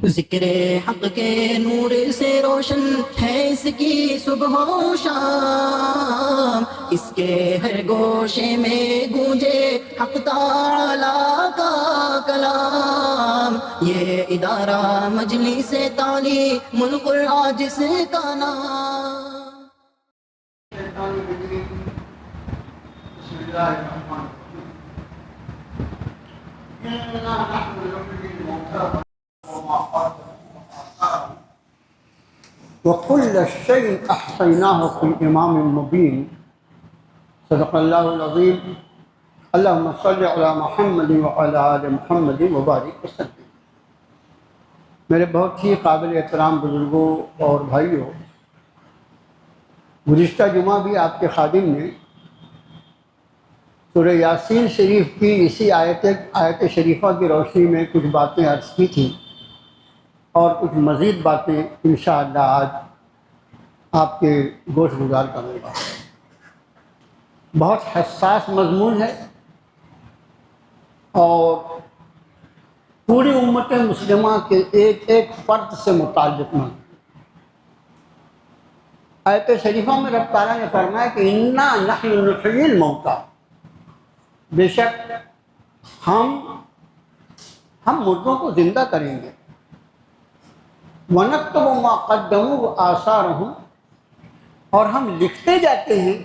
ذکر حق کے نور سے روشن ہے اس کی صبح و شام، اس کے ہر گوشے میں گونجے حق تعالیٰ کا کلام، یہ ادارہ مجلس تعلیم القرآن جس کا نام۔ بسم اللہ الرحمن الرحیم۔ اِنَّا نَحْنُ نُحْيِي الْمَوْتَىٰ وَمَا قَدَّمُوا وَآثَارَهُمْ وَكُلَّ شَيْءٍ أَحْصَيْنَاهُ فِي إِمَامٍ مُّبِينٍ۔ صدق اللہ العظیم۔ اللہم صل علی محمد وعلی آل محمد وبارک وسلم۔ میرے بہت ہی قابل احترام بزرگوں اور بھائیوں، گزشتہ جمعہ بھی آپ کے خادم نے سورہ یاسین شریف کی اسی آیت شریفہ کی روشنی میں کچھ باتیں عرض کی تھیں، اور کچھ مزید باتیں انشاءاللہ آج آپ کے گوش گزار کروں گا۔ بہت حساس مضمون ہے اور پوری امت مسلمہ کے ایک ایک فرد سے متعلق مضمون۔ آیت شریفہ میں رب تعالیٰ نے فرمایا کہ اِنَّا نَحْنُ نُحْيِي الْمَوْتَىٰ، بے شک ہم مردوں کو زندہ کریں گے، وَنَكْتُبُ مَا قَدَّمُوا وَآثَارَهُمْ، اور ہم لکھتے جاتے ہیں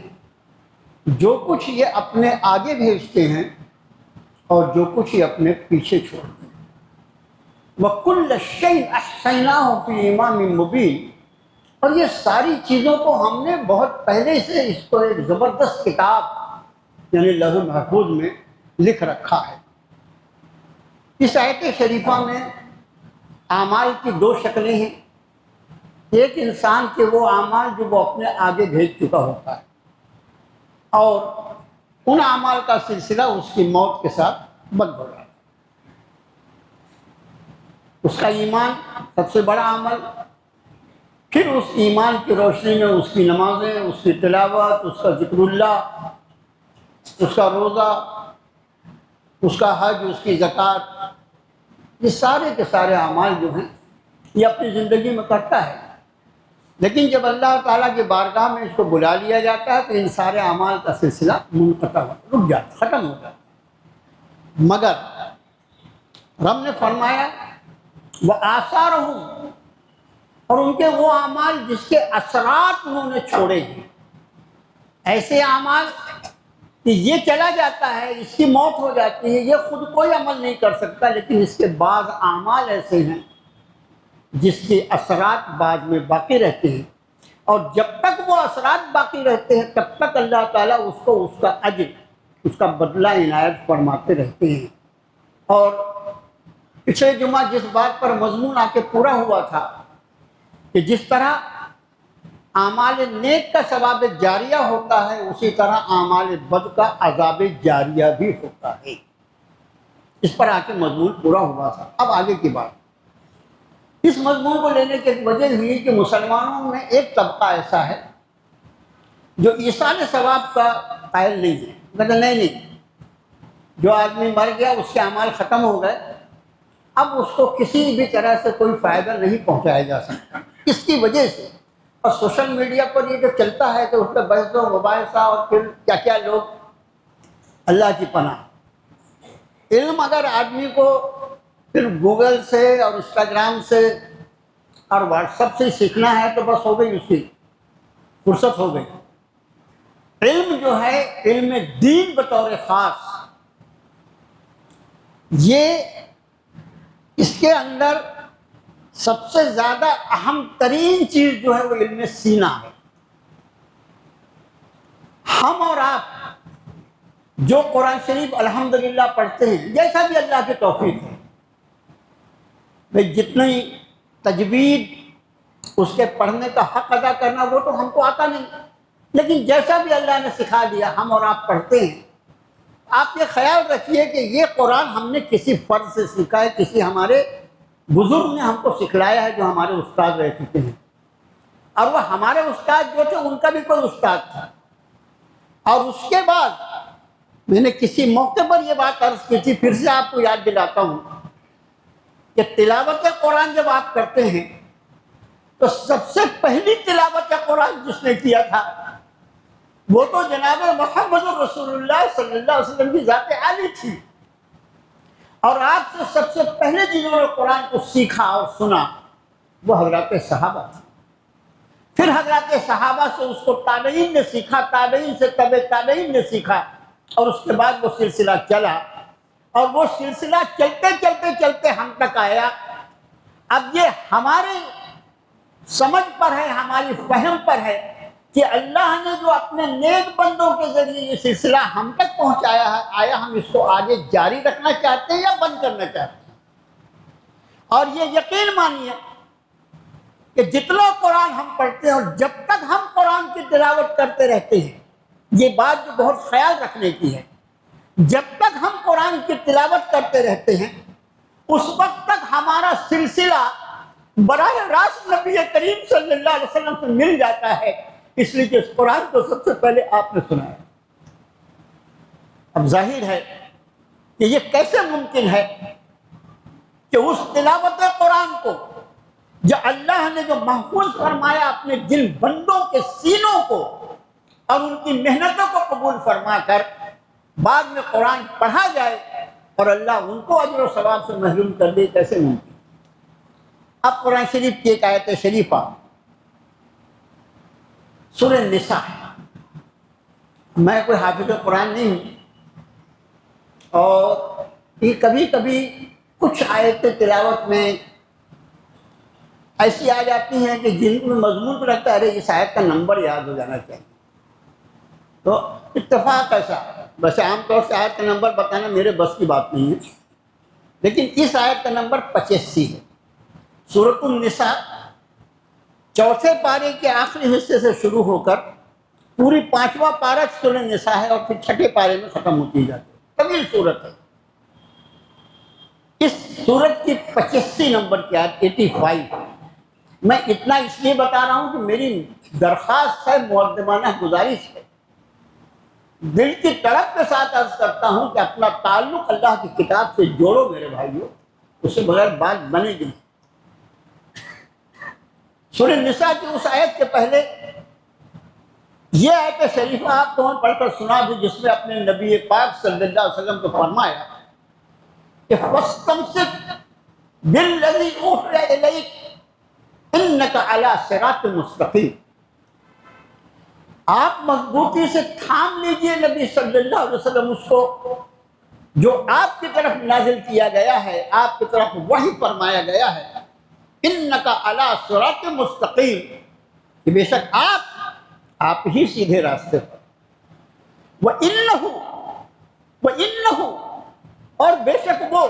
جو کچھ یہ اپنے آگے بھیجتے ہیں اور جو کچھ یہ اپنے پیچھے چھوڑتے ہیں۔ وَكُلَّ شَيْءٍ أَحْصَيْنَاهُ فِي إِمَامٍ مُّبِينٍ، اور یہ ساری چیزوں کو ہم نے بہت پہلے سے اس کو ایک زبردست کتاب یعنی لوح محفوظ میں لکھ رکھا ہے۔ اس آیت شریفہ میں اعمال کی دو شکلیں ہیں۔ ایک انسان کے وہ اعمال جو وہ اپنے آگے بھیج چکا ہوتا ہے، اور ان اعمال کا سلسلہ اس کی موت کے ساتھ بند ہو جاتا ہے۔ اس کا ایمان سب سے بڑا عمل، پھر اس ایمان کی روشنی میں اس کی نمازیں، اس کی تلاوت، اس کا ذکر اللہ، اس کا روزہ، اس کا حج، اس کی زکوٰۃ، یہ سارے کے سارے اعمال جو ہیں یہ اپنی زندگی میں کرتا ہے، لیکن جب اللہ تعالیٰ کی بارگاہ میں اس کو بلا لیا جاتا ہے تو ان سارے اعمال کا سلسلہ منقطع رک جاتا، ختم ہو جاتا۔ مگر رب نے فرمایا وَآثَارَهُمْ، اور ان کے وہ اعمال جس کے اثرات انہوں نے چھوڑے ہیں، ایسے اعمال کہ یہ چلا جاتا ہے، اس کی موت ہو جاتی ہے، یہ خود کوئی عمل نہیں کر سکتا، لیکن اس کے بعض اعمال ایسے ہیں جس کے اثرات بعد میں باقی رہتے ہیں، اور جب تک وہ اثرات باقی رہتے ہیں تب تک اللہ تعالیٰ اس کو اس کا اجر، اس کا بدلہ عنایت فرماتے رہتے ہیں۔ اور پچھلے جمعہ جس بات پر مضمون آ کے پورا ہوا تھا کہ جس طرح اعمال نیک کا ثواب جاریہ ہوتا ہے، اسی طرح اعمال بد کا عذاب جاریہ بھی ہوتا ہے۔ اس پر آ کے مضمون پورا ہوا تھا۔ اب آگے کی بات، اس مضمون کو لینے کی وجہ ہوئی کہ مسلمانوں میں ایک طبقہ ایسا ہے جو ایصال ثواب کا قائل نہیں ہے، کہتے نہیں، جو آدمی مر گیا اس کے اعمال ختم ہو گئے، اب اس کو کسی بھی طرح سے کوئی فائدہ نہیں پہنچایا جا سکتا۔ اس کی وجہ سے، اور سوشل میڈیا پر یہ جو چلتا ہے کہ اس پہ بحث و مباحثہ، اور پھر کیا کیا لوگ، اللہ کی پناہ، علم اگر آدمی کو پھر گوگل سے اور انسٹاگرام سے اور واٹس ایپ سے سیکھنا ہے تو بس ہو گئی، اس کی فرصت ہو گئی۔ علم جو ہے، علم دین بطور خاص، یہ اس کے اندر سب سے زیادہ اہم ترین چیز جو ہے وہ علم سینہ ہے۔ ہم اور آپ جو قرآن شریف الحمدللہ پڑھتے ہیں، جیسا بھی اللہ کی توفیق ہے، بھئی جتنی تجوید اس کے پڑھنے کا حق ادا کرنا وہ تو ہم کو آتا نہیں، لیکن جیسا بھی اللہ نے سکھا دیا ہم اور آپ پڑھتے ہیں۔ آپ یہ خیال رکھیے کہ یہ قرآن ہم نے کسی فرد سے سیکھا ہے، کسی ہمارے بزرگ نے ہم کو سکھلایا ہے جو ہمارے استاد رہ چکے ہیں، اور وہ ہمارے استاد جو تھے ان کا بھی کوئی استاد تھا۔ اور اس کے بعد میں نے کسی موقع پر یہ بات عرض کی تھی، پھر سے آپ کو یاد دلاتا ہوں کہ تلاوت قرآن جب آپ کرتے ہیں تو سب سے پہلی تلاوت قرآن جس نے کیا تھا وہ تو جناب محمد رسول اللہ صلی اللہ علیہ وسلم کی ذات عالی تھی، اور آپ سے سب سے پہلے جنہوں نے قرآن کو سیکھا اور سنا وہ حضرات صحابہ تھے۔ پھر حضرات صحابہ سے اس کو تابعین نے سیکھا، تابعین سے تبع تابعین نے سیکھا، اور اس کے بعد وہ سلسلہ چلا، اور وہ سلسلہ چلتے چلتے چلتے ہم تک آیا۔ اب یہ ہمارے سمجھ پر ہے، ہماری فہم پر ہے کہ اللہ نے جو اپنے نیک بندوں کے ذریعے یہ سلسلہ ہم تک پہنچایا ہے، آیا ہم اس کو آگے جاری رکھنا چاہتے ہیں یا بند کرنا چاہتے ہیں؟ اور یہ یقین مانیے کہ جتنا قرآن ہم پڑھتے ہیں اور جب تک ہم قرآن کی تلاوت کرتے رہتے ہیں، یہ بات جو بہت خیال رکھنے کی ہے، جب تک ہم قرآن کی تلاوت کرتے رہتے ہیں اس وقت تک ہمارا سلسلہ براہ راست نبی کریم صلی اللہ علیہ وسلم سے مل جاتا ہے، اس لیے کہ اس قرآن کو سب سے پہلے آپ نے سنا ہے۔ اب ظاہر ہے کہ یہ کیسے ممکن ہے کہ اس تلاوت قرآن کو جو اللہ نے جو محفوظ فرمایا اپنے جن بندوں کے سینوں کو اور ان کی محنتوں کو قبول فرما کر بعد میں قرآن پڑھا جائے اور اللہ ان کو اجر و ثواب سے محروم کر دے، کیسے ممکن؟ اب قرآن شریف کی ایک آیت شریفہ سورہ نساء، میں کوئی حافظ قرآن نہیں ہوں، اور یہ کبھی کبھی کچھ آیتیں تلاوت میں ایسی آ جاتی ہیں کہ جن میں مضمون کو لگتا ہے ارے اس آیت کا نمبر یاد ہو جانا چاہیے، تو اتفاق ایسا، ویسے عام طور سے آیت کا نمبر بتانا میرے بس کی بات نہیں ہے، لیکن اس آیت کا نمبر 85 ہے۔ سورۃ النساء چوتھے پارے کے آخری حصے سے شروع ہو کر پوری 5واں پارہ سورۃ نساء ہے، اور پھر چھٹے پارے میں ختم ہوتی جاتی ہے، طویل سورت ہے۔ اس سورت کی 85 نمبر کی آیت 85، میں اتنا اس لیے بتا رہا ہوں کہ میری درخواست ہے، مقدمانہ گزارش ہے، دل کی تڑپ کے ساتھ عرض کرتا ہوں کہ اپنا تعلق اللہ کی کتاب سے جوڑو میرے بھائیوں، اس سے بغیر بات بنے گی۔ سورہ نساء کی اس آیت کے پہلے یہ آیت شریفہ آپ کو میں پڑھ کر سنا دوں، جس میں اپنے نبی پاک صلی اللہ علیہ وسلم کو فرمایا کہ فَاسْتَمْسِكْ بِالَّذِي أُوحِيَ إِلَيْكَ إِنَّكَ عَلَىٰ صِرَاطٍ مُسْتَقِيمٍ، آپ مضبوطی سے تھام لیجئے نبی صلی اللہ علیہ وسلم اس کو جو آپ کی طرف نازل کیا گیا ہے، آپ کی طرف وحی فرمایا گیا ہے، انکا علی صراط مستقیم، کہ بے شک آپ ہی سیدھے راستے پر، وَإِنَّهُ، اور بے شک وہ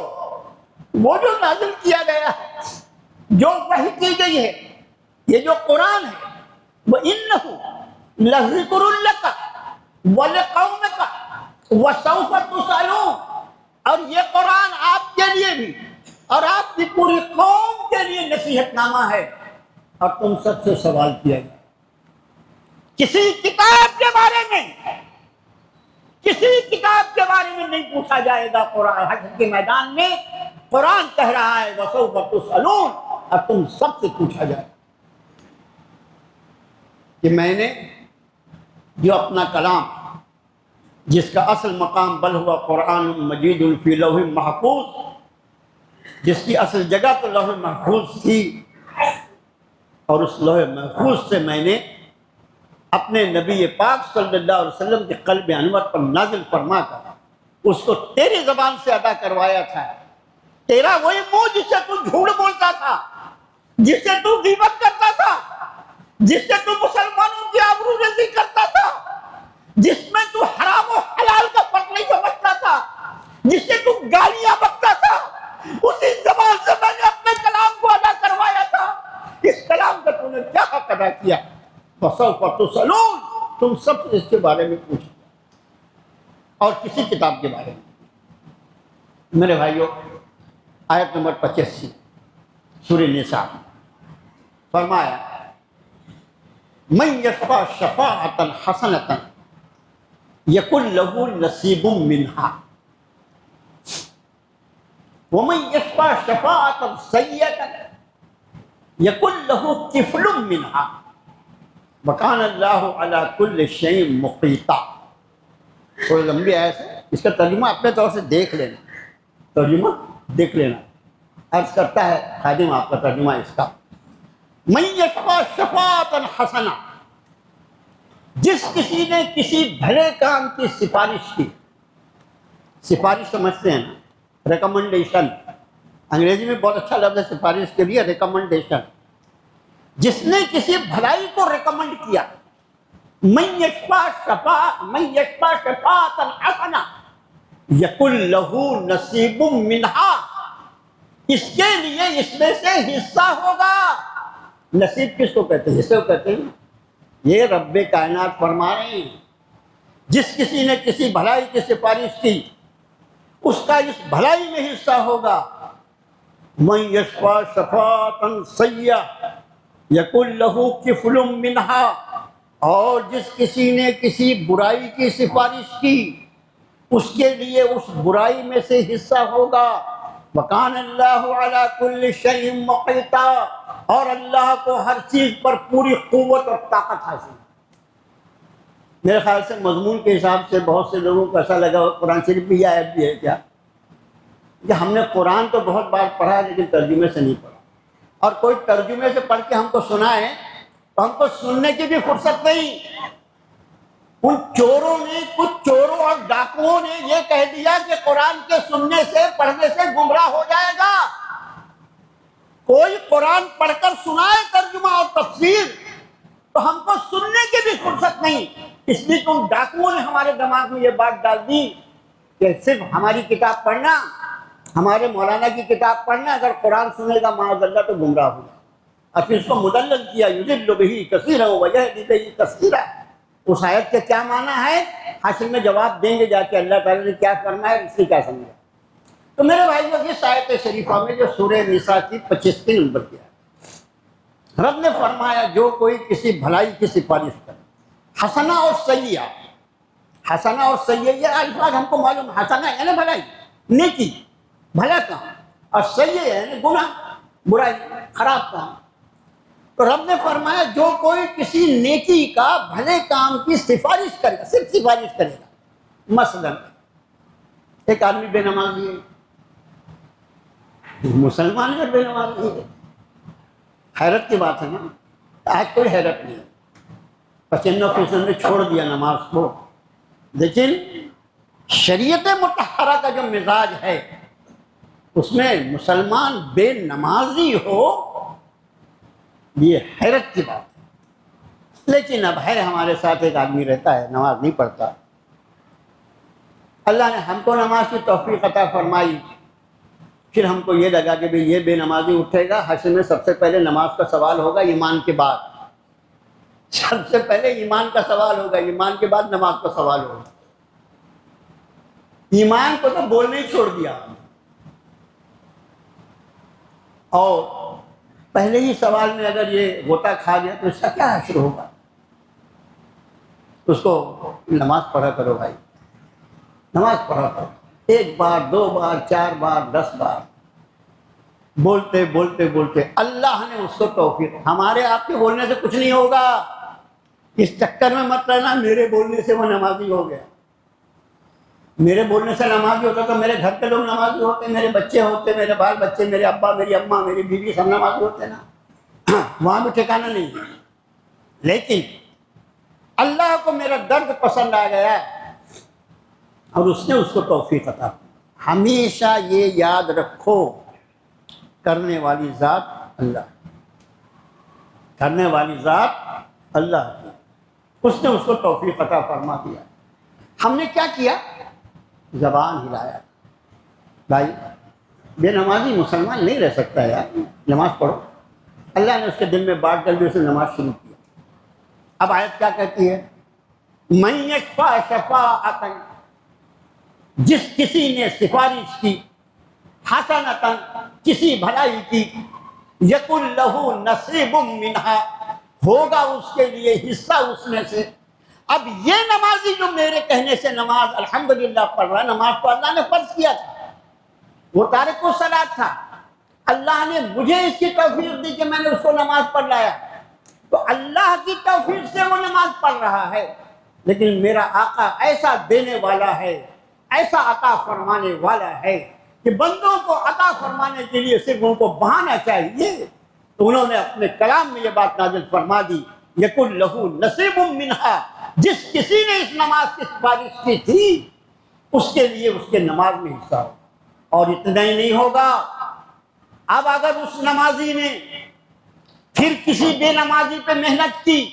جو نازل کیا گیا ہے، جو وحی کی گئی ہے، یہ جو قرآن ہے، وَإِنَّهُ لَذِكْرٌ لَكَ وَلِقَوْمِكَ وَسَوْفَ تُسْأَلُونَ، اور یہ قرآن آپ کے لیے بھی اور آپ کی پوری قوم کے لیے نصیحت نامہ ہے، اور تم سب سے سوال کیا گیا۔ کسی کتاب کے بارے میں نہیں پوچھا جائے گا، قرآن حشر کے میدان میں قرآن کہہ رہا ہے وَسَوْفَ تُسْأَلُونَ، اور تم سب سے پوچھا جائے کہ میں نے جو اپنا کلام جس کا اصل مقام بل ہوا قرآن مجید فی لوح محفوظ، جس کی اصل جگہ تو لوح محفوظ تھی، اور اس لوح محفوظ سے میں نے اپنے نبی پاک صلی اللہ علیہ وسلم کے قلب انور پر نازل فرما کر اس کو تیری زبان سے ادا کروایا تھا۔ تیرا وہی منہ جس سے تو جھوٹ بولتا تھا، جس سے تو غیبت کرتا تھا، جس سے تو مسلمانوں کی آبروریزی کرتا تھا، جس میں تو حرام و حلال کا فرق نہیں سمجھتا تھا، جس سے تو گالیاں بکتا تھا، اسی زبان سے میں نے اپنے کلام کو ادا کروایا تھا۔ اس کلام کا تم نے کیا حق ادا کیا؟ فَسَوْفَ تُسْأَلُونَ، تم سب سے اس کے بارے میں پوچھو، اور کسی کتاب کے بارے میں۔ میرے بھائیوں، آیت نمبر 85 سورہ نساء، فرمایا مَن یشفع شفاعۃ حسنۃ یکن لہ نصیب منہا، ومن یشفع شفاعۃ سیئۃ یکن لہ کفل منہا وکان اللہ علی کل شیء مقیتا۔ تھوڑی لمبی آیت ہے، اس کا ترجمہ اپنے طور سے دیکھ لینا، ترجمہ دیکھ لینا۔ عرض کرتا ہے خادم آپ کا ترجمہ اس کا، من یشفع شفاعۃ حسنہ، جس کسی نے کسی بھلے کام کی سفارش کی، سفارش سمجھتے ہیں نا، ریکمنڈیشن، انگریزی میں بہت اچھا لفظ ہے سفارش کے لیے، ریکمنڈیشن، جس نے کسی بھلائی کو ریکمنڈ کیا، من یشفع شفاعۃ حسنہ یکن لہ نصیب منہا، اس کے لیے اس میں سے حصہ ہوگا۔ نصیب کس کو کہتے ہیں؟ حصے کو کہتے ہیں۔ یہ رب کائنات فرما رہے ہیں جس کسی نے کسی بھلائی کی سفارش کی اس کا اس بھلائی میں حصہ ہوگا۔ من یشفع شفاعۃ سیئۃ یکن لہ کفل منہا، اور جس کسی نے کسی برائی کی سفارش کی اس کے لیے اس برائی میں سے حصہ ہوگا۔ وکان اللہ علی کل شیء مقیتا، اور اللہ کو ہر چیز پر پوری قوت اور طاقت حاصل ہے۔ میرے خیال سے مضمون کے حساب سے بہت سے لوگوں کو ایسا لگا قرآن شریف میں یہ آیت بھی ہے کیا، کہ ہم نے قرآن تو بہت بار پڑھا لیکن ترجمے سے نہیں پڑھا، اور کوئی ترجمے سے پڑھ کے ہم کو سنائے تو ہم کو سننے کی بھی فرصت نہیں۔ ان چوروں نے، کچھ چوروں اور ڈاکوؤں نے یہ کہہ دیا کہ قرآن کے سننے سے، پڑھنے سے گمراہ ہو جائے گا۔ کوئی قرآن پڑھ کر سنائے ترجمہ اور تفسیر تو ہم کو سننے کی بھی فرصت نہیں، اس لیے کہ ان ڈاکوؤں نے ہمارے دماغ میں یہ بات ڈال دی کہ صرف ہماری کتاب پڑھنا، ہمارے مولانا کی کتاب پڑھنا، اگر قرآن سنے گا معاذ اللہ تو گمراہ ہوگا، اور پھر اس کو مدلل کیا، یضل بہ کثیرا ویہدی بہ کثیرا۔ اس آیت کے کیا معنی ہے حاشر میں جواب دیں گے جا کے اللہ تعالیٰ نے کیا کرنا ہے، اس سے کیا سمجھا۔ تو میرے بھائیو، اس آیت شریفہ میں جو سورہ نساء کی 25 نمبر کی ہے، رب نے فرمایا جو کوئی کسی بھلائی کی سفارش کرے، حسنہ اور سیئہ، حسنہ اور سیئہ یہ الفاظ ہم کو معلوم، حسنہ یعنی بھلائی، نیکی، بھلا کام، اور سیئہ یعنی گناہ، برائی، خراب کام۔ تو رب نے فرمایا جو کوئی کسی نیکی کا، بھلے کام کی سفارش کرے گا، صرف سفارش کرے گا۔ مثلا ایک آدمی بے نمازی ہے، مسلمان اگر بے نمازی ہے، حیرت کی بات ہے نا، آج کوئی حیرت نہیں ہے، 95% نے چھوڑ دیا نماز کو، لیکن شریعت مطہرہ کا جو مزاج ہے اس میں مسلمان بے نمازی ہو، یہ حیرت کی بات ہے۔ لیکن اب ہے ہمارے ساتھ ایک آدمی رہتا ہے، نماز نہیں پڑھتا، اللہ نے ہم کو نماز کی توفیق عطا فرمائی، پھر ہم کو یہ لگا کہ بھئی یہ بے نمازی اٹھے گا، حشر میں سب سے پہلے نماز کا سوال ہوگا، ایمان کے بعد سب سے پہلے ایمان کا سوال ہوگا، ایمان کے بعد نماز کا سوال ہوگا۔ ایمان کو تو بولنے ہی چھوڑ دیا، اور پہلے ہی سوال میں اگر یہ غوطہ کھا گیا تو اس کا کیا حشر ہوگا۔ اس کو نماز پڑھا کرو بھائی، نماز پڑھا کرو، 1 بار 2 بار 4 بار 10 بار، بولتے بولتے بولتے اللہ نے اس کو توفیق۔ ہمارے آپ کے بولنے سے کچھ نہیں ہوگا، اس چکر میں مت رہنا میرے بولنے سے وہ نمازی ہو گیا، میرے بولنے سے نمازی ہوتا تو میرے گھر کے لوگ نمازی ہوتے، میرے بچے ہوتے، میرے بال بچے، میرے ابا، میری اماں، میری بیوی، سب نمازی ہوتے نا، وہاں بھی ٹھکانا نہیں ہے۔ لیکن اللہ کو میرا درد پسند آ گیا اور اس نے اس کو توفیق عطا۔ ہمیشہ یہ یاد رکھو، کرنے والی ذات اللہ، کرنے والی ذات اللہ، اس نے اس کو توفیق عطا فرما دیا۔ ہم نے کیا کیا؟ زبان ہلایا۔ بھائی بے نمازی مسلمان نہیں رہ سکتا یار، نماز پڑھو۔ اللہ نے اس کے دل میں بات ڈال دی، اسے نماز شروع کیا۔ اب آیت کیا کہتی ہے؟ من یشفع شفاعۃ، جس کسی نے سفارش کی، حسنۃ کسی بھلائی کی، یکن لہ نصیب منہا، ہوگا اس کے لیے حصہ اس میں سے۔ اب یہ نمازی جو میرے کہنے سے نماز الحمدللہ پڑھ رہا ہے، نماز تو اللہ نے فرض کیا تھا، وہ تارک الصلاۃ تھا، اللہ نے مجھے اس کی توفیق دی کہ میں نے اس کو نماز پڑھ لایا، تو اللہ کی توفیق سے وہ نماز پڑھ رہا ہے۔ لیکن میرا آقا ایسا دینے والا ہے، ایسا عطا فرمانے والا ہے کہ بندوں کو عطا فرمانے کے لیے صرف ان کو بہانا چاہیے۔ تو انہوں نے اپنے کلام میں یہ بات نازل فرما دی، یکن لہو نصیب منہا، جس کسی نے اس نماز کی سفارش کی تھی اس کے لیے اس کے نماز میں حصہ ہوگا۔ اور اتنا ہی نہیں ہوگا، اب اگر اس نمازی نے پھر کسی بے نمازی پہ محنت کی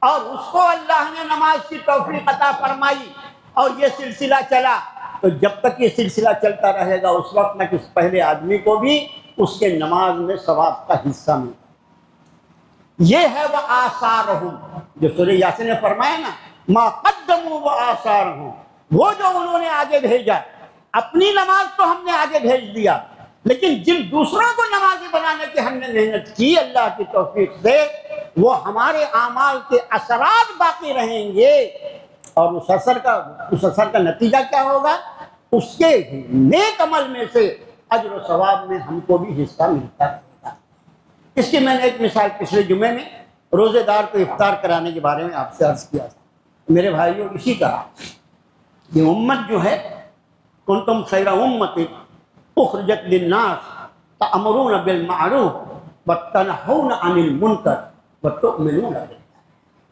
اور اس کو اللہ نے نماز کی توفیق عطا فرمائی اور یہ سلسلہ چلا، تو جب تک یہ سلسلہ چلتا رہے گا اس وقت تک اس پہلے آدمی کو بھی اس کے نماز میں ثواب کا حصہ ملتا۔ یہ ہے وہ آثارہم، جو سورہ یاسین نے فرمایا نا، ما قدموا و آثارہم، وہ جو انہوں نے آگے بھیجا۔ اپنی نماز تو ہم نے آگے بھیج دیا، لیکن جن دوسروں کو نمازی بنانے کی ہم نے محنت کی اللہ کی توفیق سے، وہ ہمارے اعمال کے اثرات باقی رہیں گے، اور اس اثر کا نتیجہ کیا ہوگا؟ اس کے نیک عمل میں سے اجر و ثواب میں ہم کو بھی حصہ ملتا رہے گا۔ اس کی میں نے ایک مثال پچھلے جمعے میں روزے دار کو افطار کرانے کے بارے میں آپ سے عرض کیا تھا۔ میرے بھائیوں، اسی طرح یہ امت جو ہے، کنتم خیر امت اخرجت للناس تأمرون بالمعروف وتنہون عن المنکر وتؤمنون باللہ،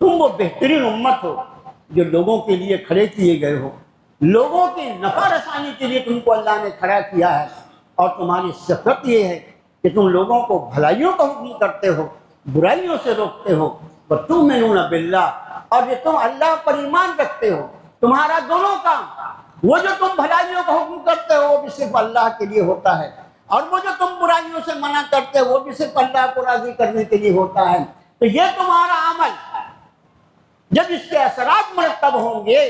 تم وہ بہترین امت ہو جو لوگوں کے لیے کھڑے کیے گئے ہو، لوگوں کی نفع رسانی کے لیے تم کو اللہ نے کھڑا کیا ہے، اور تمہاری صفت یہ ہے کہ تم لوگوں کو بھلائیوں کا حکم کرتے ہو، برائیوں سے روکتے ہو، وتؤمنون باللہ، اور یہ تم اللہ پر ایمان رکھتے ہو۔ تمہارا دونوں کام، وہ جو تم بھلائیوں کا حکم کرتے ہو وہ بھی صرف اللہ کے لیے ہوتا ہے، اور وہ جو تم برائیوں سے منع کرتے ہو وہ بھی صرف اللہ کو راضی کرنے کے لیے ہوتا ہے۔ تو یہ تمہارا عمل جب اس کے اثرات مرتب ہوں گے،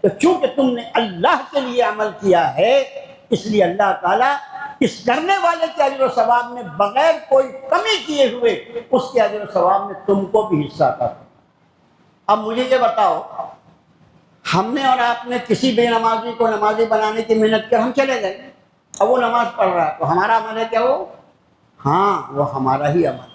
تو چونکہ تم نے اللہ کے لیے عمل کیا ہے، اس لیے اللہ تعالیٰ اس کرنے والے کے اجر و ثواب میں بغیر کوئی کمی کیے ہوئے اس کے اجر و ثواب میں تم کو بھی حصہ عطا کرے۔ اب مجھے یہ بتاؤ، ہم نے اور آپ نے کسی بے نمازی کو نمازی بنانے کی محنت کر ہم چلے گئے، اب وہ نماز پڑھ رہا ہے، تو ہمارا عمل ہے کیا وہ؟ ہاں، وہ ہمارا ہی عمل ہے۔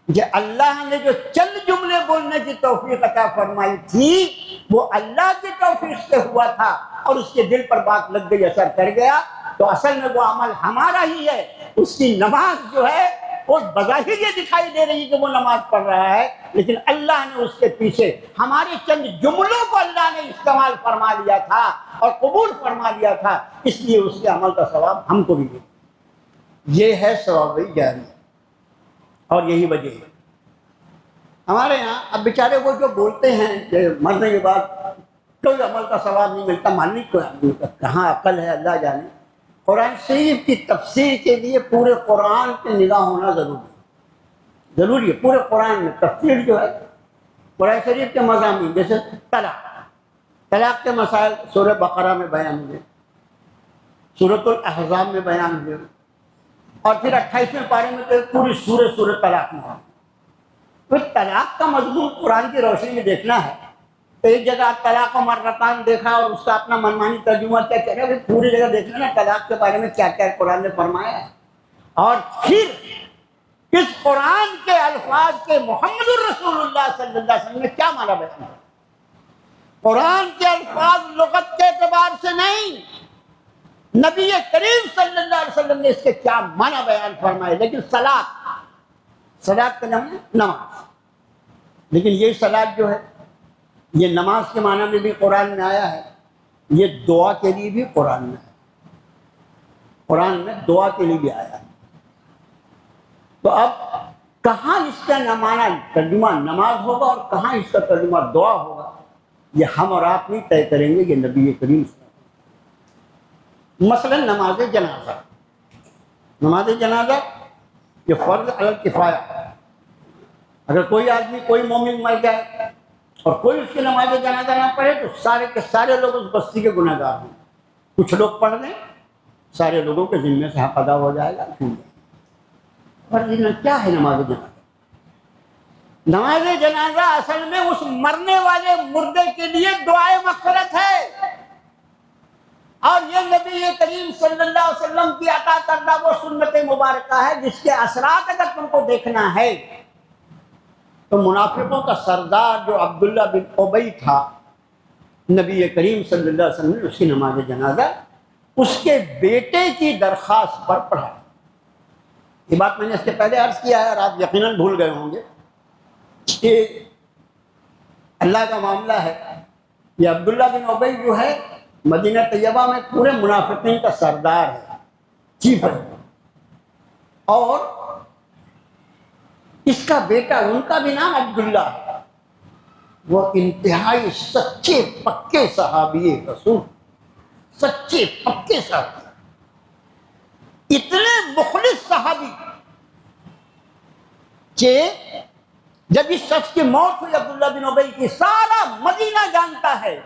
کہ اللہ نے جو چند جملے بولنے کی توفیق عطا فرمائی تھی وہ اللہ کی توفیق سے ہوا تھا، اور اس کے دل پر بات لگ گئی، اثر کر گیا، تو اصل میں وہ عمل ہمارا ہی ہے۔ اس کی نماز جو ہے وہ بظاہر یہ دکھائی دے رہی کہ وہ نماز پڑھ رہا ہے، لیکن اللہ نے اس کے پیچھے ہمارے چند جملوں کو اللہ نے استعمال فرما لیا تھا اور قبول فرما لیا تھا، اس لیے اس کے عمل کا ثواب ہم کو بھی ملے۔ یہ ہے ثواب جاریہ، اور یہی وجہ ہے ہمارے یہاں اب بیچارے وہ جو بولتے ہیں کہ مرنے کے بعد کوئی عمل کا ثواب نہیں ملتا، ماننے کو کہاں عقل ہے اللہ جانے۔ قرآن شریف کی تفسیر کے لیے پورے قرآن پہ نگاہ ہونا ضروری ہے۔ پورے قرآن میں تفسیر جو ہے قرآن شریف کے مضامین، جیسے طلاق کے مسائل سورہ بقرہ میں بیان ہوئے، سورۃ الاحزاب میں بیان ہوئے، اور پھر 28ویں پارے میں تو پوری سورہ طلاق میں ہے۔ تو طلاق کا مضمون قرآن کی روشنی میں دیکھنا ہے تو ایک جگہ طلاق و مرتان دیکھا اور اس کا اپنا منمانی ترجمہ کیا کہہ رہا ہے، پوری جگہ دیکھنا نا طلاق کے بارے میں کیا کیا قرآن نے فرمایا ہے، اور پھر اس قرآن کے الفاظ کے محمد الرسول اللہ صلی اللہ علیہ وسلم نے کیا مانا بیان ہے۔ قرآن کے الفاظ لغت کے اعتبار سے نہیں، نبی کریم صلی اللہ علیہ وسلم نے اس کے کیا معنی بیان فرمائے۔ لیکن صلاۃ کا نام ہے نماز، لیکن یہ صلاۃ جو ہے یہ نماز کے معنی میں بھی قرآن میں آیا ہے، یہ دعا کے لیے بھی قرآن میں ہے، قرآن میں دعا کے لیے بھی آیا ہے۔ تو اب کہاں اس کا معنی ترجمہ نماز ہوگا اور کہاں اس کا ترجمہ دعا ہوگا، یہ ہم اور آپ نہیں طے کریں گے، یہ نبی کریم سے۔ مثلا نماز جنازہ یہ فرض علی الکفایہ ہے۔ اگر کوئی آدمی کوئی مومن مر جائے اور کوئی اس کی نماز جنازہ نہ پڑھے تو سارے کے سارے لوگ اس بستی کے گناہ گار ہیں۔ کچھ لوگ پڑھ لیں، سارے لوگوں کے ذمے سے حق ادا ہو جائے گا۔ فرض کیا ہے نماز جنازہ؟ نماز جنازہ اصل میں اس مرنے والے مردے کے لیے دعائے مغفرت ہے۔ اور یہ نبی کریم صلی اللہ علیہ وسلم کی عطا کردہ وہ سنت مبارکہ ہے جس کے اثرات اگر تم کو دیکھنا ہے تو منافقوں کا سردار جو عبداللہ بن ابی تھا، نبی کریم صلی اللہ علیہ وسلم نے اس کی نماز جنازہ اس کے بیٹے کی درخواست پر پڑھا۔ یہ بات میں نے اس کے پہلے عرض کیا ہے اور آپ یقیناً بھول گئے ہوں گے کہ اللہ کا معاملہ ہے، یہ عبداللہ بن ابی جو ہے مدینہ طیبہ میں پورے منافقین کا سردار ہے، چیف ہے، اور اس کا بیٹا، ان کا بھی نام عبداللہ ہے، وہ انتہائی سچے پکے صحابی رسول، سچے پکے صحابی، اتنے مخلص صحابی کہ جب اس شخص کی موت ہوئی عبداللہ بن ابی کی، سارا مدینہ جانتا ہے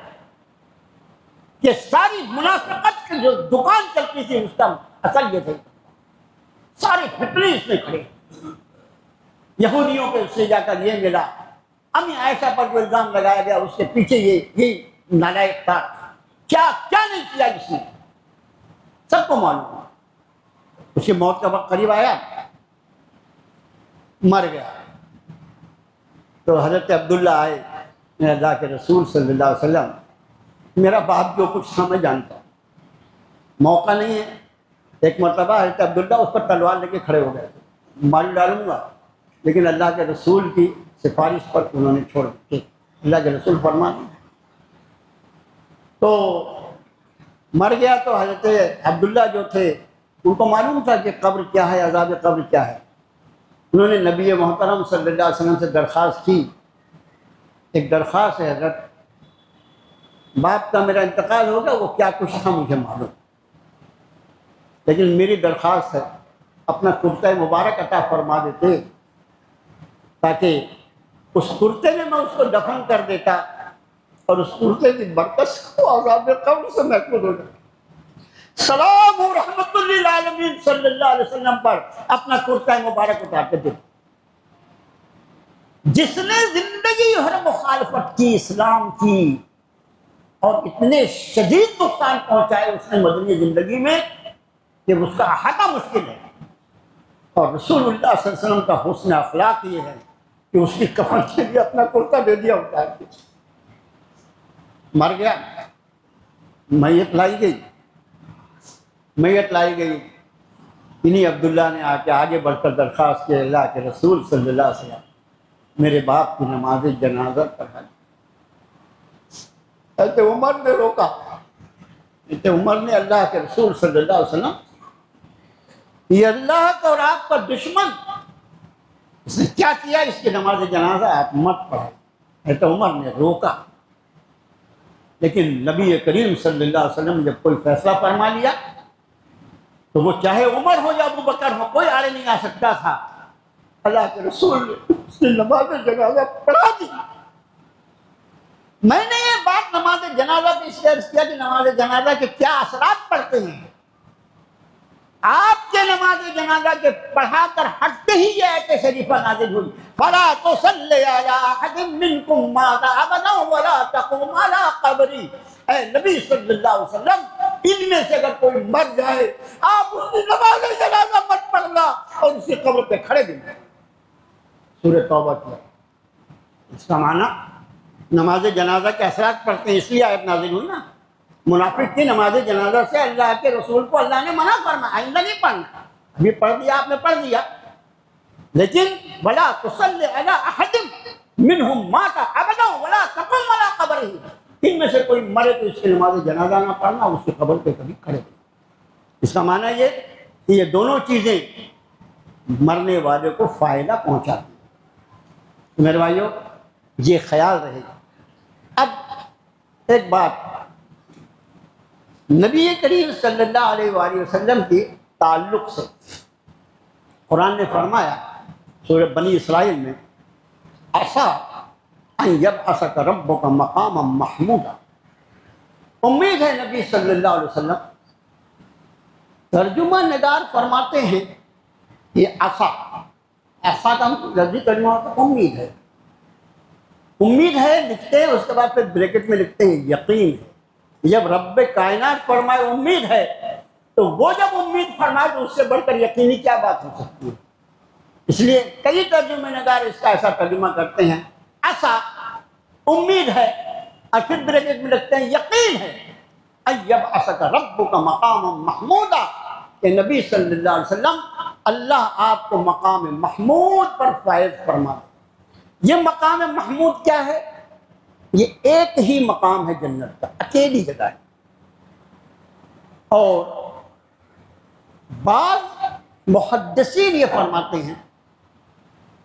کہ ساری منافقت کی جو دکان چلتی تھی اس کا اصل یہ تھے، سارے فتنے اس میں کھڑے، یہودیوں کے اس سے جا کر یہ ملا، امی عائشہ پر جو الزام لگایا گیا اس کے پیچھے یہ نالائق تھا، کیا کیا نہیں کیا اس نے، سب کو معلوم۔ اس کی موت کا وقت قریب آیا، مر گیا، تو حضرت عبداللہ آئے، میرے اللہ کے رسول صلی اللہ علیہ وسلم، میرا باپ جو کچھ تھا میں جانتا ہوں، موقع نہیں ہے۔ ایک مرتبہ حضرت عبداللہ اس پر تلوار لے کے کھڑے ہو گئے تھے، مار ڈالوں گا، لیکن اللہ کے رسول کی سفارش پر انہوں نے چھوڑ دی، اللہ کے رسول فرماتے تو مر گیا۔ تو حضرت عبداللہ جو تھے ان کو معلوم تھا کہ قبر کیا ہے، عذاب قبر کیا ہے، انہوں نے نبی محترم صلی اللہ علیہ وسلم سے درخواست کی، ایک درخواست ہے حضرت، باپ کا میرا انتقال ہوگا، وہ کیا کچھ تھا مجھے معلوم، لیکن میری درخواست ہے اپنا کرتہ مبارک عطا فرما دیتے تاکہ اس کرتے میں میں اس کو دفن کر دیتا اور اس کرتے کی برکت سے وہ عذاب قبر سے محفوظ ہو جائے۔ سلام و رحمت للعالمین صلی اللہ علیہ وسلم پر اپنا کرتہ مبارک اتار کے دیتے۔ جس نے زندگی ہر مخالفت کی اسلام کی اور اتنے شدید نقصان پہنچائے اس نے مدنی زندگی میں کہ اس کا احاطہ مشکل ہے، اور رسول اللہ صلی اللہ علیہ وسلم کا حسن اخلاق یہ ہے کہ اس کی کفن کے لیے اپنا کرتا دے دیا اتار کے۔ مر گیا، میت لائی گئی، انہی عبداللہ نے آ کے آگے بڑھ کر درخواست کی، اللہ کے رسول صلی اللہ علیہ وسلم میرے باپ کی نماز جنازہ پڑھا۔ حضرت عمر نے روکا، حضرت عمر نے، اللہ کے رسول صلی اللہ علیہ وسلم یہ اللہ کا اور آپ کا دشمن، اس نے کیا کیا، اس کی نماز جنازہ آپ مت پڑھیں۔ حضرت عمر نے روکا، لیکن نبی کریم صلی اللہ علیہ وسلم جب کوئی فیصلہ فرما لیا تو وہ چاہے عمر ہو یا ابو بکر ہو، کوئی آڑے نہیں آ سکتا تھا۔ اللہ کے رسول نے اس کی نماز جنازہ پڑھا دی۔ میں نے یہ بات نماز جنازہ کی اس لیے عرض کیا کہ نماز جنازہ کے کیا اثرات پڑتے ہیں۔ آپ کے نماز جنازہ کے پڑھا کر ہٹتے ہی یہ آیت شریفہ نازل ہوئی، فَلَا تُصَلِّ عَلَىٰ أَحَدٍ مِّنكُم مَّاتَ أَبَدًا وَلَا تَقُمْ عَلَىٰ قَبْرِهِ۔ اے نبی صلی اللہ علیہ وسلم، ان میں سے اگر کوئی مر جائے آپ اس کی نماز جنازہ مت پڑھنا اور اس کی قبر پہ کھڑے بھی نہیں۔ سورہ توبہ کی اس کا معنی نماز جنازہ کے اثرات پڑتے ہیں، اس لیے آیت نازل ہوئی نا۔ منافق کی نماز جنازہ سے اللہ کے رسول کو اللہ نے منع فرمایا، آئندہ نہیں پڑھنا، ابھی پڑھ دیا آپ نے، پڑھ دیا، لیکن وَلَا تُصَلِّ عَلَىٰ أَحَدٍ مِّنْهُمْ مَاتَ أَبَدًا وَلَا تَقُمْ عَلَىٰ قَبْرِهِ۔ ان میں سے کوئی مرے تو اس کی نماز جنازہ نہ پڑھنا، اس کی قبر پہ کبھی کھڑے نہیں۔ اس کا معنی یہ کہ یہ دونوں چیزیں مرنے والے کو فائدہ پہنچاتی ہیں۔ میرے بھائیو، یہ خیال رہے گا۔ اب ایک بات، نبی کریم صلی اللہ علیہ وآلہ وسلم کے تعلق سے قرآن نے فرمایا سورہ بنی اسرائیل میں، عَسَىٰ أَن يَبْعَثَكَ رَبُّكَ مَقَامًا مَحْمُودًا، امید ہے نبی صلی اللہ علیہ وسلم، ترجمہ نگار فرماتے ہیں یہ عَسَىٰ کا لفظی ترجمہ ہوتا ہے امید ہے، امید ہے لکھتے ہیں، اس کے بعد پھر بریکٹ میں لکھتے ہیں یقین ہے، جب رب کائنات فرمائے امید ہے تو وہ جب امید فرمائے تو اس سے بڑھ کر یقینی کیا بات ہو سکتی ہے؟ اس لیے کئی ترجمہ نگار اس کا ایسا ترجمہ کرتے ہیں، ایسا امید ہے، اور پھر بریکٹ میں لکھتے ہیں یقین ہے، ایب اسک ربک مقام محمودا، کہ نبی صلی اللہ علیہ وسلم اللہ آپ کو مقام محمود پر فائز فرما دے۔ یہ مقام محمود کیا ہے؟ یہ ایک ہی مقام ہے جنت کا، اکیلی جگہ ہے۔ اور بعض محدثین یہ فرماتے ہیں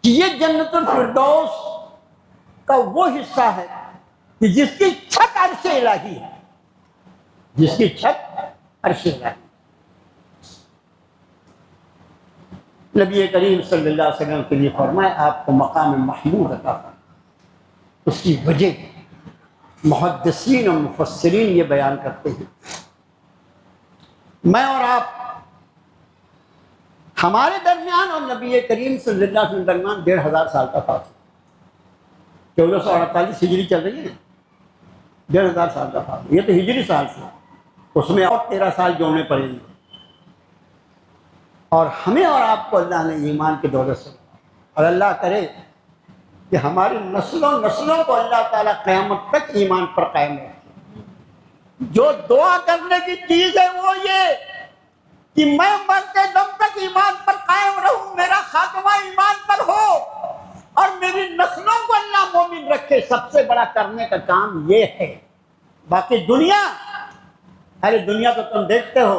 کہ یہ جنت الفردوس کا وہ حصہ ہے کہ جس کی چھت عرش الہی ہے، جس کی چھت عرش الہی۔ نبی کریم صلی اللہ علیہ وسلم کے لیے فرمایا آپ کو مقام محمود عطا فرمایا۔ اس کی وجہ محدثین اور مفسرین یہ بیان کرتے ہیں، میں اور آپ، ہمارے درمیان اور نبی کریم صلی اللہ علیہ وسلم درمیان 1500 سال کا فاصلہ، 1448 ہجری چل رہی ہے، 1500 سال کا فاصلہ، یہ تو ہجری سال سے، اس میں اور 13 سال جوڑنے پڑیں گے، اور ہمیں اور آپ کو اللہ نے ایمان کی دولت سے، اور اللہ کرے کہ ہماری نسلوں کو اللہ تعالیٰ قیامت تک ایمان پر قائم رکھے۔ جو دعا کرنے کی چیز ہے وہ یہ کہ میں مرتے دم تک ایمان پر قائم رہوں، میرا خاتمہ ایمان پر ہو، اور میری نسلوں کو اللہ مومن رکھے۔ سب سے بڑا کرنے کا کام یہ ہے۔ باقی دنیا، ارے دنیا تو تم دیکھتے ہو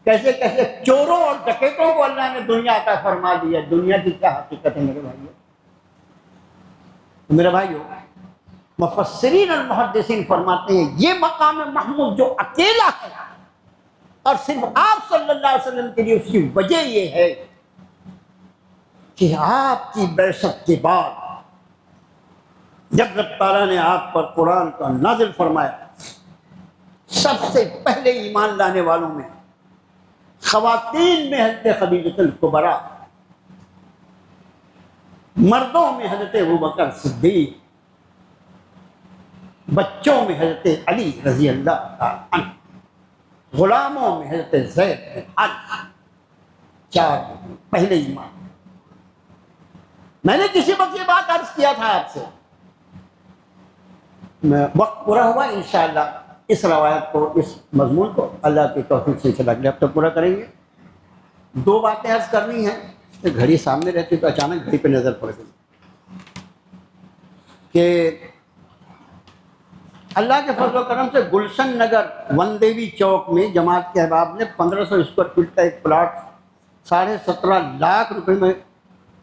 کیسے کیسے چوروں اور ڈکیتوں کو اللہ نے دنیا عطا فرما دی ہے۔ دنیا کی کیا حقیقت ہے میرے بھائیو؟ میرے بھائیو، مفسرین اور محدثین فرماتے ہیں یہ مقام محمود جو اکیلا ہے اور صرف آپ صلی اللہ علیہ وسلم کے لیے، اس کی وجہ یہ ہے کہ آپ کی بعثت کے بعد جب رب تعالیٰ نے آپ پر قرآن کا نازل فرمایا، سب سے پہلے ایمان لانے والوں میں خواتین میں حضرت خدیجہ الکبریٰ، مردوں میں حضرت ابوبکر صدیق، بچوں میں حضرت علی رضی اللہ تعالیٰ عنہ، غلاموں میں حضرت زید بن حارثہ، 4 پہلے ایمان۔ میں نے کسی وقت یہ بات عرض کیا تھا آپ سے، وقت پورا ہوا، انشاءاللہ اس روایت کو، اس مضمون کو اللہ کی توفیق سے اگلے ہفتے پورا کریں گے۔ 2 باتیں عرض کرنی ہیں، گھڑی سامنے رہتی تو اچانک گھڑی پہ نظر پڑ گئی کہ اللہ کے فضل و کرم سے گلشن نگر وندیوی چوک میں جماعت کے احباب نے 1500 اسکوائر فٹ کا ایک پلاٹ 17.5 لاکھ روپے میں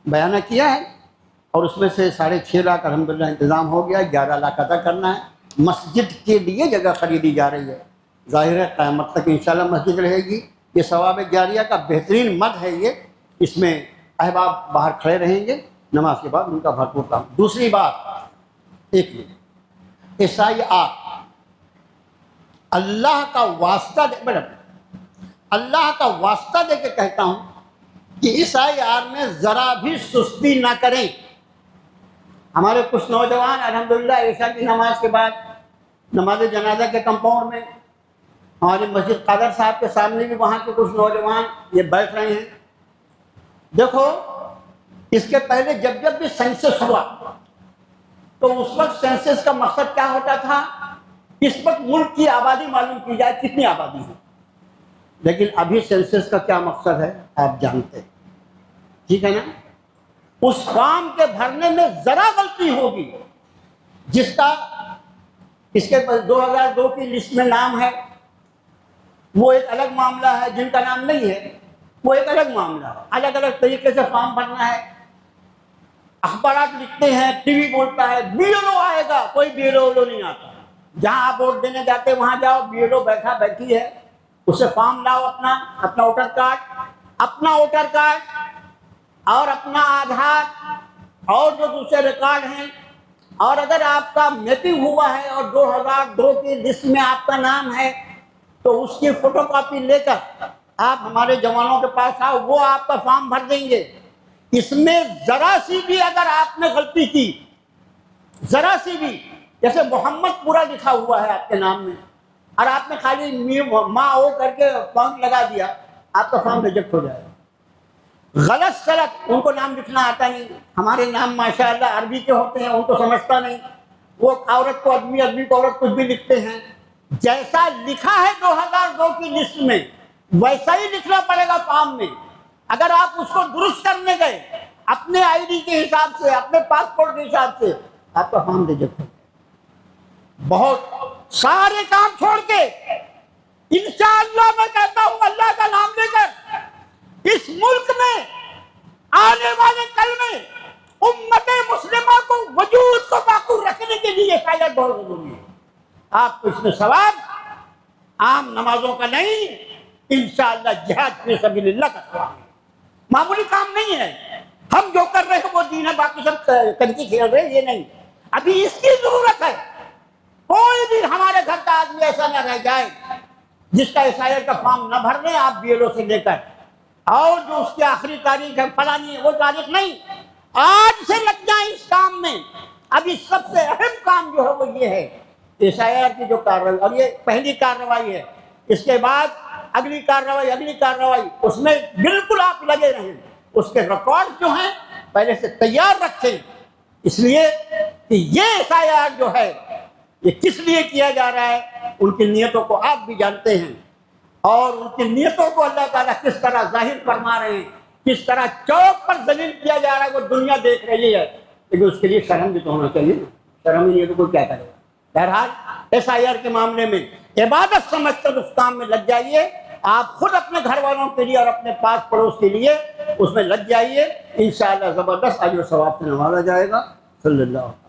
بیانہ کیا ہے، اور اس میں سے 6.5 لاکھ الحمدللہ انتظام ہو گیا، 11 لاکھ ادا کرنا ہے۔ مسجد کے لیے جگہ خریدی جا رہی ہے، ظاہر ہے قیامت تک انشاءاللہ مسجد رہے گی۔ یہ ثواب جاریہ کا بہترین مد ہے یہ، اس میں احباب باہر کھڑے رہیں گے نماز کے بعد، ان کا بھرپور کام۔ دوسری بات، ایک منٹ، عیسائی اللہ کا واسطہ دے، اللہ کا واسطہ دے کے کہتا ہوں کہ عیسائی میں ذرا بھی سستی نہ کریں۔ ہمارے کچھ نوجوان الحمدللہ عشاء کی نماز کے بعد نماز جنازہ کے کمپاؤنڈ میں، ہماری مسجد قادر صاحب کے سامنے بھی وہاں کے کچھ نوجوان یہ بیٹھ رہے ہیں۔ دیکھو، اس کے پہلے جب بھی سینسس ہوا تو اس وقت سینسس کا مقصد کیا ہوتا تھا؟ اس وقت ملک کی آبادی معلوم کی جائے، کتنی آبادی ہے۔ لیکن ابھی سینسس کا کیا مقصد ہے آپ جانتے ہیں، ٹھیک ہے نا؟ اس فارم کے بھرنے میں ذرا غلطی ہوگی، جس کا اس کے 2002 کی لسٹ میں نام ہے، وہ ایک الگ معاملہ ہے، جن کا نام نہیں ہے وہ ایک الگ معاملہ ہے۔ الگ الگ طریقے سے فارم بھرنا ہے، اخبارات لکھتے ہیں، ٹی وی بولتا ہے بی ایل او آئے گا، کوئی بی ایل او نہیں آتا۔ جہاں آپ ووٹ دینے جاتے وہاں جاؤ، بی ایل او بیٹھی ہے، اسے فارم لاؤ، اپنا ووٹر کارڈ اور اپنا آدھار اور جو دوسرے ریکارڈ ہیں، اور اگر آپ کا میٹنگ ہوا ہے اور 2002 کی لسٹ میں آپ کا نام ہے تو اس کی فوٹو کاپی لے کر آپ ہمارے جوانوں کے پاس آؤ، وہ آپ کا فارم بھر دیں گے۔ اس میں ذرا سی بھی اگر آپ نے غلطی کی، ذرا سی بھی، جیسے محمد پورا لکھا ہوا ہے آپ کے نام میں، اور آپ نے خالی ماں او کر کے فارم لگا دیا، آپ کا فارم ریجیکٹ ہو جائے گا۔ غلط سلط، ان کو نام لکھنا آتا نہیں، ہمارے نام ماشاءاللہ عربی کے ہوتے ہیں، ان کو سمجھتا نہیں، وہ عورت کو آدمی، آدمی کو عورت کچھ بھی لکھتے ہیں۔ جیسا لکھا ہے 2002 کی لسٹ میں ویسا ہی لکھنا پڑے گا فارم میں۔ اگر آپ اس کو درست کرنے گئے اپنے آئی ڈی کے حساب سے، اپنے پاسپورٹ کے حساب سے، آپ کا فارم ریجیکٹ ہو۔ بہت سارے کام چھوڑ کے انشاءاللہ میں کہتا ہوں اللہ کا نام لے کر اس ملک میں آنے والے کل میں امت مسلمہ کو وجود کو باقی رکھنے کے لیے شاید بہت ضروری ہے۔ آپ کو اس میں ثواب عام نمازوں کا نہیں، انشاءاللہ جہاد فی سبیل اللہ کا ثواب ہے۔ معمولی کام نہیں ہے، ہم جو کر رہے ہیں وہ دین ہے، باقی سب کنچی کھیل رہے ہیں، یہ نہیں۔ ابھی اس کی ضرورت ہے۔ کوئی بھی ہمارے گھر کا آدمی ایسا نہ رہ جائے جس کا SIR کا فارم نہ بھر لیں آپ BLO سے لے کر، اور جو اس کی آخری تاریخ ہے فلانی وہ تاریخ نہیں، آج سے لگ جائیں اس کام میں۔ ابھی سب سے اہم کام جو ہے وہ یہ ہے SIR کی جو کارروائی، اور یہ پہلی کارروائی ہے، اس کے بعد اگلی کارروائی، اس میں بالکل آپ لگے رہیں، اس کے ریکارڈ جو ہیں پہلے سے تیار رکھیں، اس لیے کہ یہ SIR جو ہے یہ کس لیے کیا جا رہا ہے، ان کی نیتوں کو آپ بھی جانتے ہیں، اور ان کی نیتوں کو اللہ تعالیٰ کس طرح ظاہر فرما رہے ہیں، کس طرح چوک پر ذلیل کیا جا رہا ہے، وہ دنیا دیکھ رہی ہے، لیکن اس کے لیے شرم بھی تو ہونا چاہیے نا، شرم ہی نہیں ہے تو کوئی کیا کرے گا۔ بہرحال SIR کے معاملے میں عبادت سمجھ کر اس کام میں لگ جائیے، آپ خود اپنے گھر والوں کے لیے اور اپنے پاس پڑوس کے لیے اس میں لگ جائیے، انشاءاللہ زبردست اجر و ثواب سے نوازا جائے گا۔ صلی اللہ علیہ وسلم۔